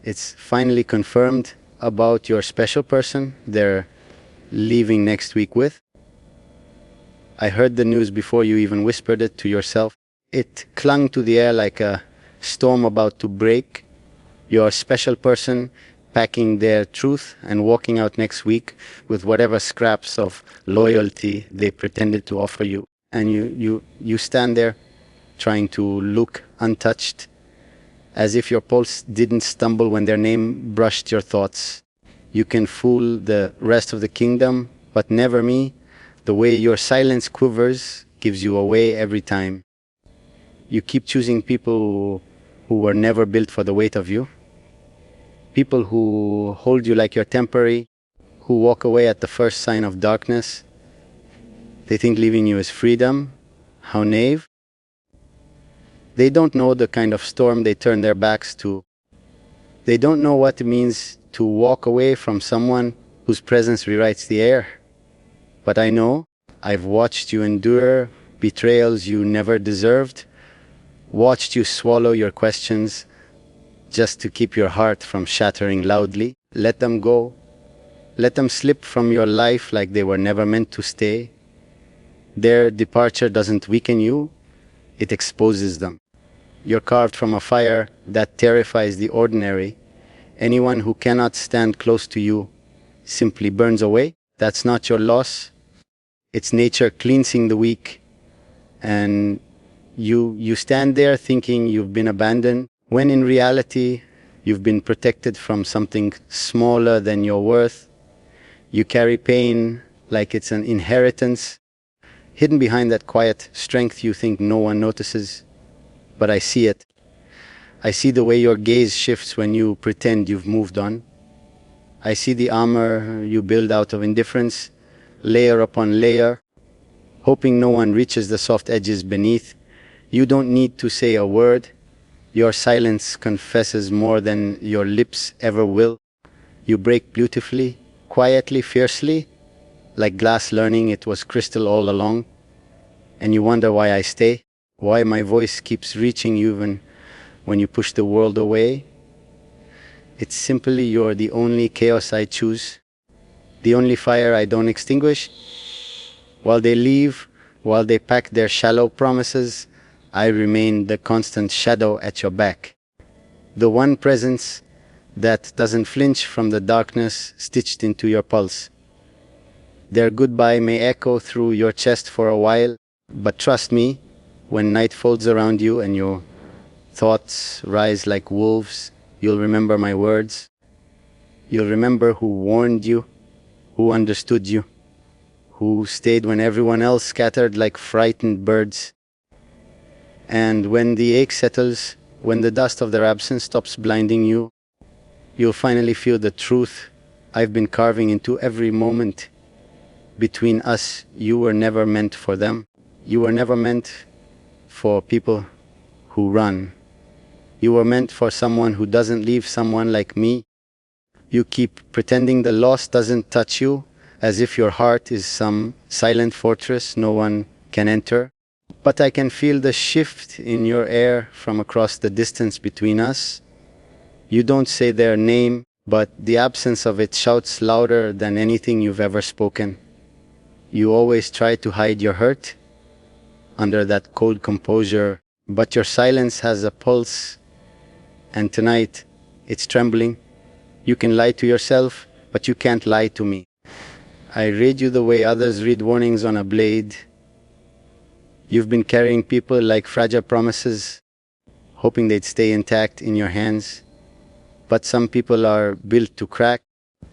It's finally confirmed about your special person they're leaving next week with. I heard the news before you even whispered it to yourself. It clung to the air like a storm about to break. Your special person packing their truth and walking out next week with whatever scraps of loyalty they pretended to offer you. And you stand there trying to look untouched, as if your pulse didn't stumble when their name brushed your thoughts. You can fool the rest of the kingdom, but never me. The way your silence quivers gives you away every time. You keep choosing people who were never built for the weight of you. People who hold you like you're temporary, who walk away at the first sign of darkness. They think leaving you is freedom. How naive. They don't know the kind of storm they turn their backs to. They don't know what it means to walk away from someone whose presence rewrites the air. But I know. I've watched you endure betrayals you never deserved, watched you swallow your questions just to keep your heart from shattering loudly. Let them go. Let them slip from your life like they were never meant to stay. Their departure doesn't weaken you, it exposes them. You're carved from a fire that terrifies the ordinary. Anyone who cannot stand close to you simply burns away. That's not your loss. It's nature cleansing the weak. And you stand there thinking you've been abandoned, when in reality you've been protected from something smaller than your worth. You carry pain like it's an inheritance. Hidden behind that quiet strength you think no one notices. But I see it. I see the way your gaze shifts when you pretend you've moved on. I see the armor you build out of indifference, layer upon layer, hoping no one reaches the soft edges beneath. You don't need to say a word. Your silence confesses more than your lips ever will. You break beautifully, quietly, fiercely, like glass learning it was crystal all along. And you wonder why I stay, why my voice keeps reaching you even when you push the world away. It's simply you're the only chaos I choose, the only fire I don't extinguish. While they leave, while they pack their shallow promises, I remain the constant shadow at your back. The one presence that doesn't flinch from the darkness stitched into your pulse. Their goodbye may echo through your chest for a while, but trust me, when night folds around you and your thoughts rise like wolves, you'll remember my words. You'll remember who warned you, who understood you, who stayed when everyone else scattered like frightened birds. And when the ache settles, when the dust of their absence stops blinding you, you'll finally feel the truth I've been carving into every moment. Between us, you were never meant for them. You were never meant for people who run. You were meant for someone who doesn't leave someone like me. You keep pretending the loss doesn't touch you, as if your heart is some silent fortress no one can enter. But I can feel the shift in your air from across the distance between us. You don't say their name, but the absence of it shouts louder than anything you've ever spoken. You always try to hide your hurt under that cold composure, but your silence has a pulse, and tonight it's trembling. You can lie to yourself, but you can't lie to me. I read you the way others read warnings on a blade. You've been carrying people like fragile promises, hoping they'd stay intact in your hands. But some people are built to crack.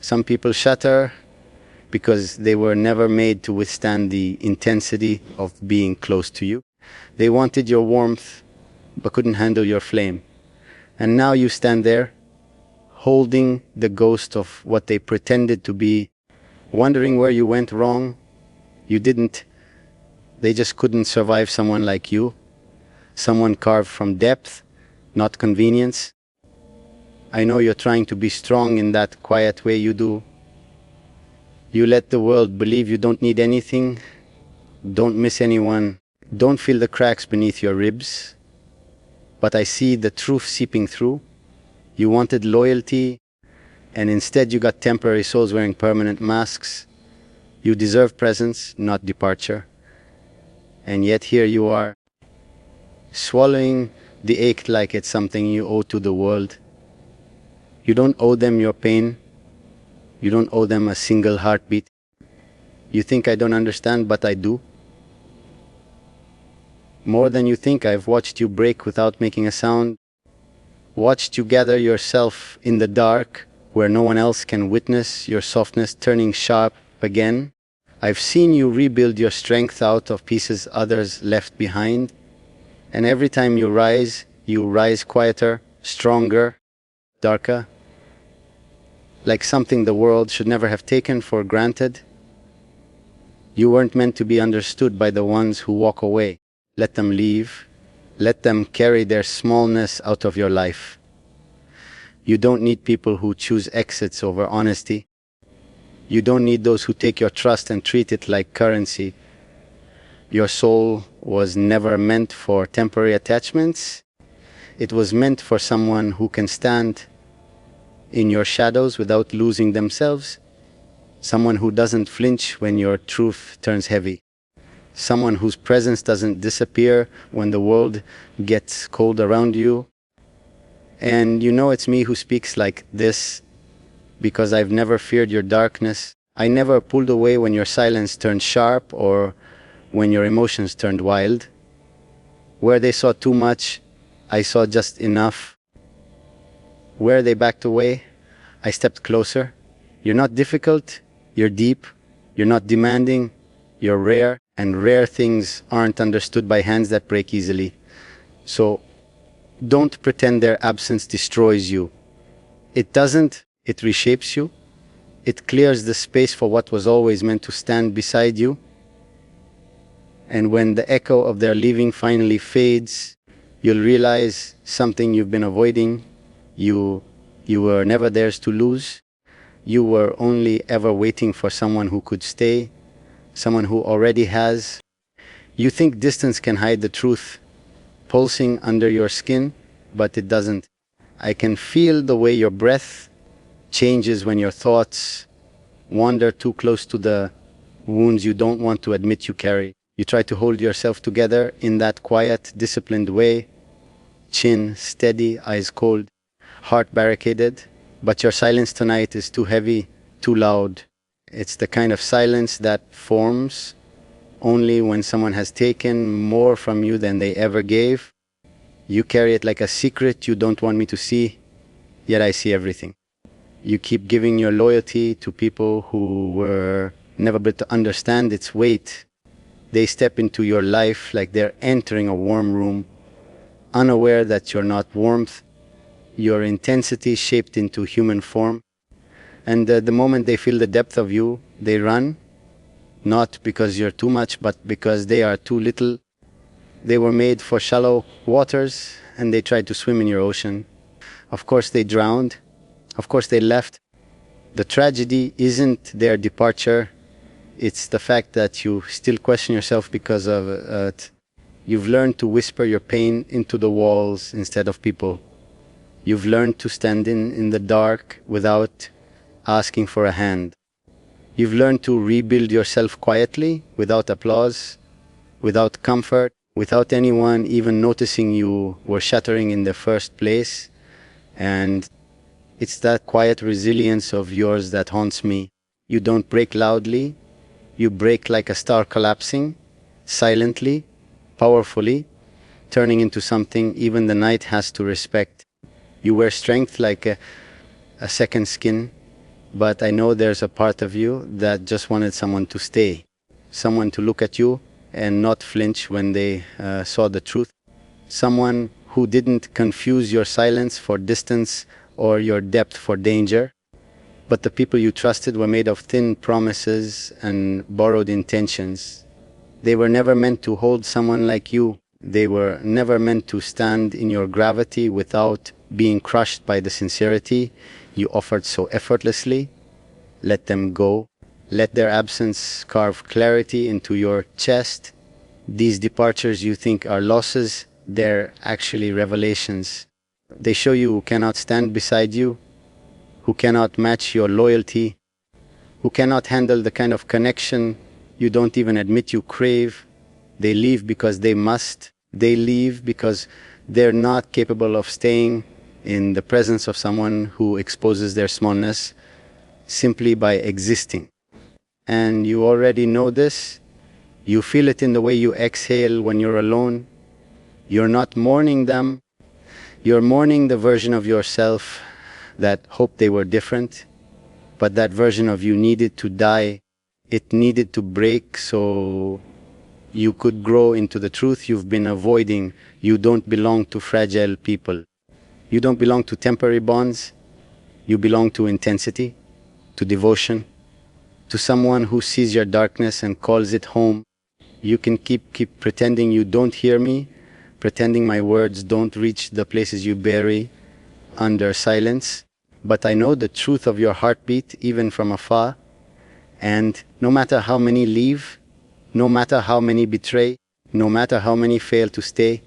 Some people shatter because they were never made to withstand the intensity of being close to you. They wanted your warmth, but couldn't handle your flame. And now you stand there, holding the ghost of what they pretended to be, wondering where you went wrong. You didn't. They just couldn't survive someone like you, someone carved from depth, not convenience. I know you're trying to be strong in that quiet way you do. You let the world believe you don't need anything, don't miss anyone, don't feel the cracks beneath your ribs. But I see the truth seeping through. You wanted loyalty, and instead you got temporary souls wearing permanent masks. You deserve presence, not departure. And yet here you are, swallowing the ache like it's something you owe to the world. You don't owe them your pain. You don't owe them a single heartbeat. You think I don't understand, but I do. More than you think, I've watched you break without making a sound. Watched you gather yourself in the dark, where no one else can witness your softness turning sharp again. I've seen you rebuild your strength out of pieces others left behind. And every time you rise quieter, stronger, darker, like something the world should never have taken for granted. You weren't meant to be understood by the ones who walk away. Let them leave. Let them carry their smallness out of your life. You don't need people who choose exits over honesty. You don't need those who take your trust and treat it like currency. Your soul was never meant for temporary attachments. It was meant for someone who can stand in your shadows without losing themselves. Someone who doesn't flinch when your truth turns heavy. Someone whose presence doesn't disappear when the world gets cold around you. And you know it's me who speaks like this because I've never feared your darkness. I never pulled away when your silence turned sharp or when your emotions turned wild. Where they saw too much, I saw just enough. Where they backed away, I stepped closer. You're not difficult, you're deep. You're not demanding, you're rare. And rare things aren't understood by hands that break easily. So don't pretend their absence destroys you. It doesn't, it reshapes you. It clears the space for what was always meant to stand beside you. And when the echo of their leaving finally fades, you'll realize something you've been avoiding. You were never theirs to lose. You were only ever waiting for someone who could stay, someone who already has. You think distance can hide the truth pulsing under your skin, but it doesn't. I can feel the way your breath changes when your thoughts wander too close to the wounds you don't want to admit you carry. You try to hold yourself together in that quiet, disciplined way, chin steady, eyes cold, heart barricaded, but your silence tonight is too heavy, too loud. It's the kind of silence that forms only when someone has taken more from you than they ever gave. You carry it like a secret you don't want me to see, yet I see everything. You keep giving your loyalty to people who were never able to understand its weight. They step into your life like they're entering a warm room, unaware that you're not warmth, your intensity shaped into human form. And the moment they feel the depth of you, they run, not because you're too much, but because they are too little. They were made for shallow waters, and they tried to swim in your ocean. Of course they drowned. Of course they left. The tragedy isn't their departure. It's the fact that you still question yourself because of it. You've learned to whisper your pain into the walls instead of people. You've learned to stand in the dark without asking for a hand. You've learned to rebuild yourself quietly, without applause, without comfort, without anyone even noticing you were shattering in the first place. And it's that quiet resilience of yours that haunts me. You don't break loudly. You break like a star collapsing, silently, powerfully, turning into something even the night has to respect. You wear strength like a second skin, but I know there's a part of you that just wanted someone to stay, someone to look at you and not flinch when they saw the truth, someone who didn't confuse your silence for distance or your depth for danger. But the people you trusted were made of thin promises and borrowed intentions. They were never meant to hold someone like you. They were never meant to stand in your gravity without being crushed by the sincerity you offered so effortlessly. Let them go. Let their absence carve clarity into your chest. These departures you think are losses, they're actually revelations. They show you who cannot stand beside you, who cannot match your loyalty, who cannot handle the kind of connection you don't even admit you crave. They leave because they must. They leave because they're not capable of staying in the presence of someone who exposes their smallness simply by existing. And you already know this. You feel it in the way you exhale when you're alone. You're not mourning them. You're mourning the version of yourself that hoped they were different, but that version of you needed to die. It needed to break so you could grow into the truth you've been avoiding. You don't belong to fragile people. You don't belong to temporary bonds. You belong to intensity, to devotion, to someone who sees your darkness and calls it home. You can keep pretending you don't hear me, pretending my words don't reach the places you bury under silence. But I know the truth of your heartbeat even from afar. And no matter how many leave, no matter how many betray, no matter how many fail to stay,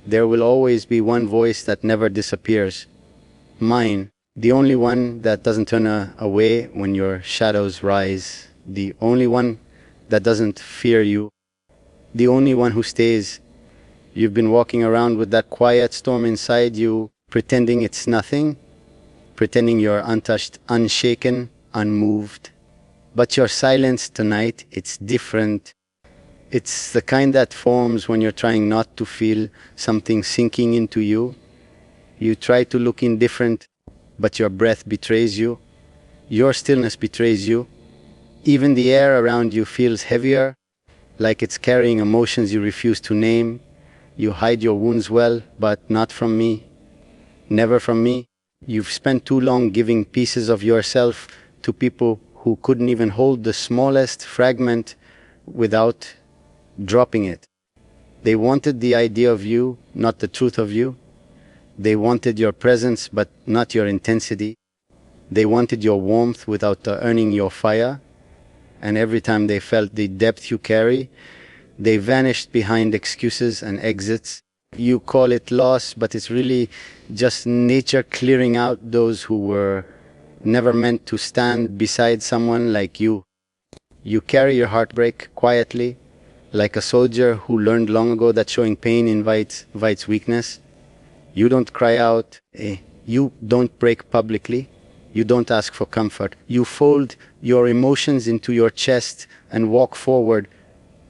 there will always be one voice that never disappears. Mine, the only one that doesn't turn away when your shadows rise, the only one that doesn't fear you, the only one who stays. You've been walking around with that quiet storm inside you, pretending it's nothing, pretending you're untouched, unshaken, unmoved. But your silence tonight, it's different. It's the kind that forms when you're trying not to feel something sinking into you. You try to look indifferent, but your breath betrays you. Your stillness betrays you. Even the air around you feels heavier, like it's carrying emotions you refuse to name. You hide your wounds well, but not from me. Never from me. You've spent too long giving pieces of yourself to people who couldn't even hold the smallest fragment without dropping it. They wanted the idea of you, not the truth of you. They wanted your presence, but not your intensity. They wanted your warmth without earning your fire. And every time they felt the depth you carry, they vanished behind excuses and exits. You call it loss, but it's really just nature clearing out those who were never meant to stand beside someone like you. You carry your heartbreak quietly, like a soldier who learned long ago that showing pain invites weakness. You don't cry out. You don't break publicly. You don't ask for comfort. You fold your emotions into your chest and walk forward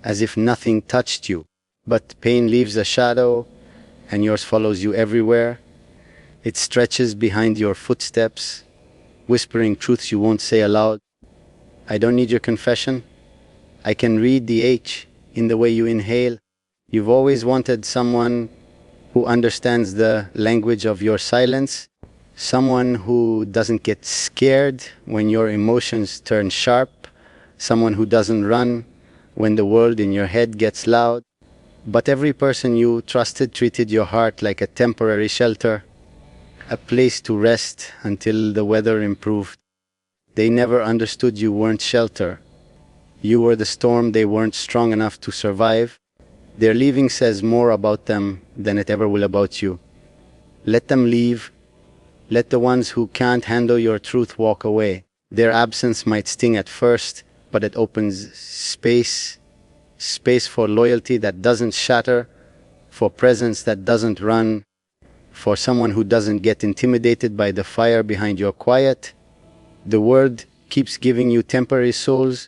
as if nothing touched you. But pain leaves a shadow, and yours follows you everywhere. It stretches behind your footsteps, whispering truths you won't say aloud. I don't need your confession. I can read the H in the way you inhale. You've always wanted someone who understands the language of your silence, someone who doesn't get scared when your emotions turn sharp, someone who doesn't run when the world in your head gets loud. But every person you trusted treated your heart like a temporary shelter, a place to rest until the weather improved. They never understood you weren't shelter. You were the storm they weren't strong enough to survive. Their leaving says more about them than it ever will about you. Let them leave. Let the ones who can't handle your truth walk away. Their absence might sting at first, but it opens space for loyalty that doesn't shatter, for presence that doesn't run, for someone who doesn't get intimidated by the fire behind your quiet. The world keeps giving you temporary souls,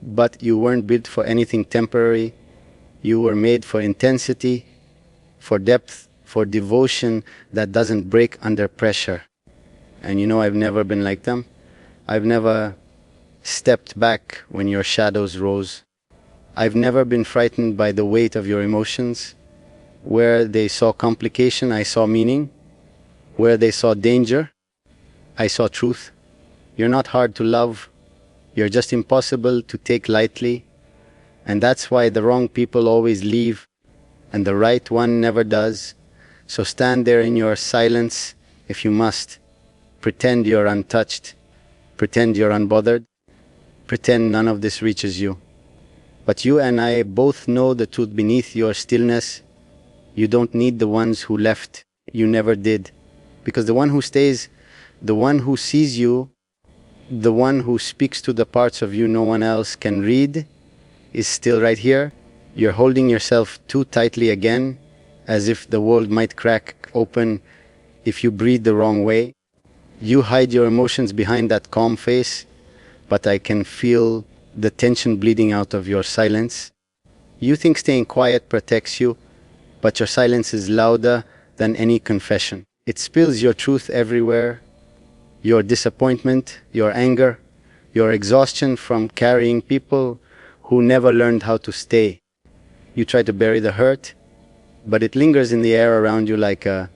but you weren't built for anything temporary. You were made for intensity, for depth, for devotion that doesn't break under pressure. And you know, I've never been like them. I've never stepped back when your shadows rose. I've never been frightened by the weight of your emotions. Where they saw complication, I saw meaning. Where they saw danger, I saw truth. You're not hard to love. You're just impossible to take lightly. And that's why the wrong people always leave, and the right one never does. So stand there in your silence if you must. Pretend you're untouched. Pretend you're unbothered. Pretend none of this reaches you. But you and I both know the truth beneath your stillness. You don't need the ones who left you never did. Because the one who stays, the one who sees you, the one who speaks to the parts of you no one else can read, is still right here. You're holding yourself too tightly again, as if the world might crack open if you breathe the wrong way. You hide your emotions behind that calm face, but I can feel the tension bleeding out of your silence. You think staying quiet protects you, but your silence is louder than any confession. It spills your truth everywhere, your disappointment, your anger, your exhaustion from carrying people who never learned how to stay. You try to bury the hurt, but it lingers in the air around you like a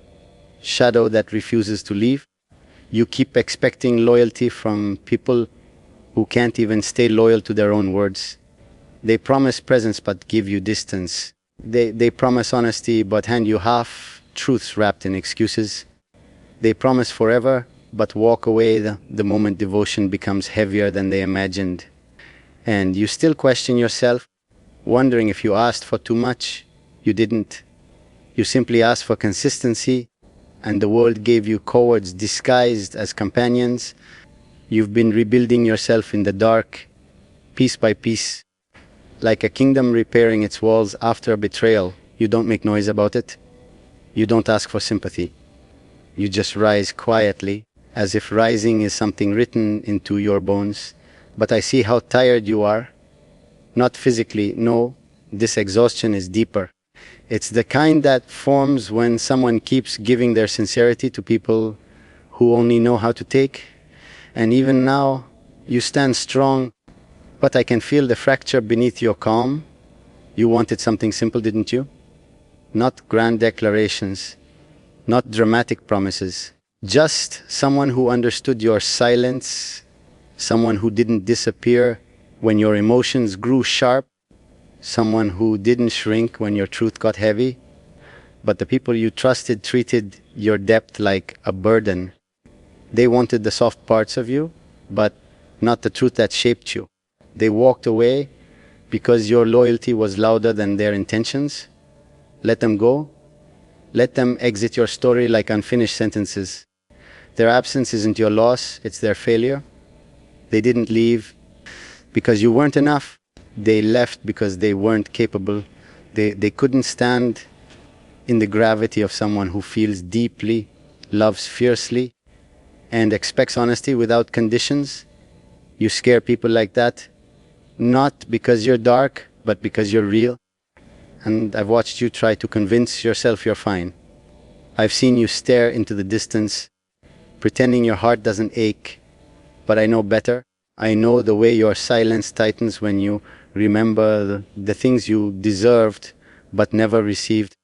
shadow that refuses to leave. You keep expecting loyalty from people who can't even stay loyal to their own words. They promise presence but give you distance. They promise honesty but hand you half truths wrapped in excuses. They promise forever but walk away the moment devotion becomes heavier than they imagined. And you still question yourself, wondering if you asked for too much. You didn't. You simply asked for consistency, and the world gave you cowards disguised as companions. You've been rebuilding yourself in the dark, piece by piece, like a kingdom repairing its walls after a betrayal. You don't make noise about it. You don't ask for sympathy. You just rise quietly, as if rising is something written into your bones. But I see how tired you are. Not physically, no. This exhaustion is deeper. It's the kind that forms when someone keeps giving their sincerity to people who only know how to take. And even now, you stand strong, but I can feel the fracture beneath your calm. You wanted something simple, didn't you? Not grand declarations, not dramatic promises. Just someone who understood your silence, someone who didn't disappear when your emotions grew sharp, someone who didn't shrink when your truth got heavy. But the people you trusted treated your depth like a burden. They wanted the soft parts of you, but not the truth that shaped you. They walked away because your loyalty was louder than their intentions. Let them go. Let them exit your story like unfinished sentences. Their absence isn't your loss, it's their failure. They didn't leave because you weren't enough. They left because they weren't capable. They couldn't stand in the gravity of someone who feels deeply, loves fiercely, and expects honesty without conditions. You scare people like that, not because you're dark, but because you're real. And I've watched you try to convince yourself you're fine. I've seen you stare into the distance, pretending your heart doesn't ache. But I know better. I know the way your silence tightens when you remember the things you deserved but never received.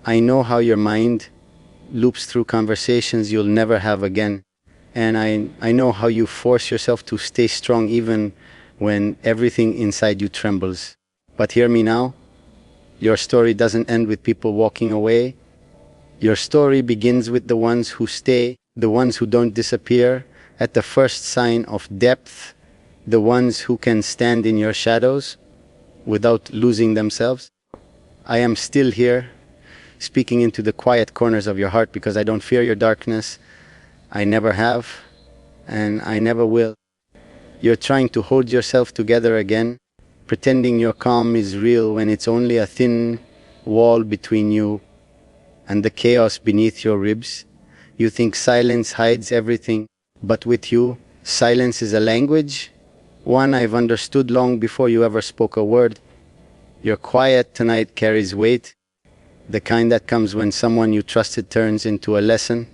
I know how your mind loops through conversations you'll never have again. And I know how you force yourself to stay strong even when everything inside you trembles. But hear me now. Your story doesn't end with people walking away. Your story begins with the ones who stay, the ones who don't disappear at the first sign of depth, the ones who can stand in your shadows without losing themselves. I am still here, speaking into the quiet corners of your heart because I don't fear your darkness. I never have, and I never will. You're trying to hold yourself together again, pretending your calm is real when it's only a thin wall between you and the chaos beneath your ribs. You think silence hides everything, but with you, silence is a language, one I've understood long before you ever spoke a word. Your quiet tonight carries weight, the kind that comes when someone you trusted turns into a lesson.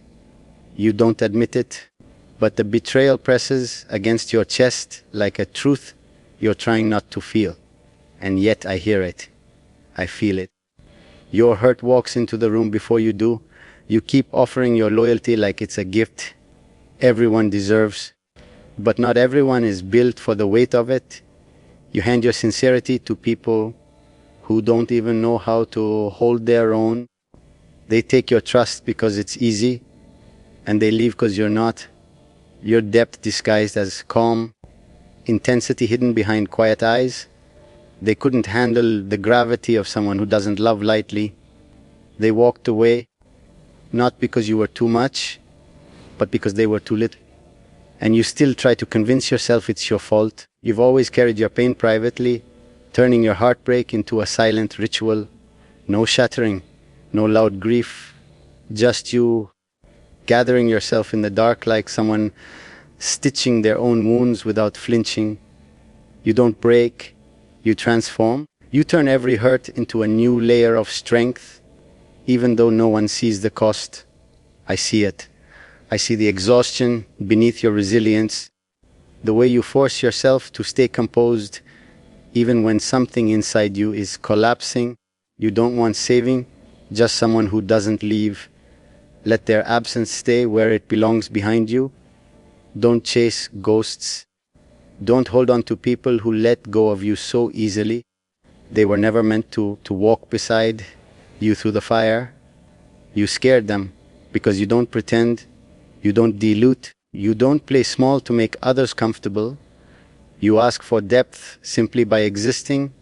You don't admit it, but the betrayal presses against your chest like a truth you're trying not to feel. And yet I hear it. I feel it. Your hurt walks into the room before you do. You keep offering your loyalty like it's a gift everyone deserves. But not everyone is built for the weight of it. You hand your sincerity to people who don't even know how to hold their own. They take your trust because it's easy, and they leave because you're not. Your depth disguised as calm, intensity hidden behind quiet eyes. They couldn't handle the gravity of someone who doesn't love lightly. They walked away not because you were too much, but because they were too little. And you still try to convince yourself it's your fault. You've always carried your pain privately, turning your heartbreak into a silent ritual. No shattering, no loud grief, just you gathering yourself in the dark like someone stitching their own wounds without flinching. You don't break, you transform. You turn every hurt into a new layer of strength, even though no one sees the cost. I see it. I see the exhaustion beneath your resilience, the way you force yourself to stay composed even when something inside you is collapsing. You don't want saving, just someone who doesn't leave. Let their absence stay where it belongs behind you. Don't chase ghosts. Don't hold on to people who let go of you so easily. They were never meant to walk beside you through the fire. You scared them because you don't pretend, you don't dilute, you don't play small to make others comfortable. You ask for depth simply by existing.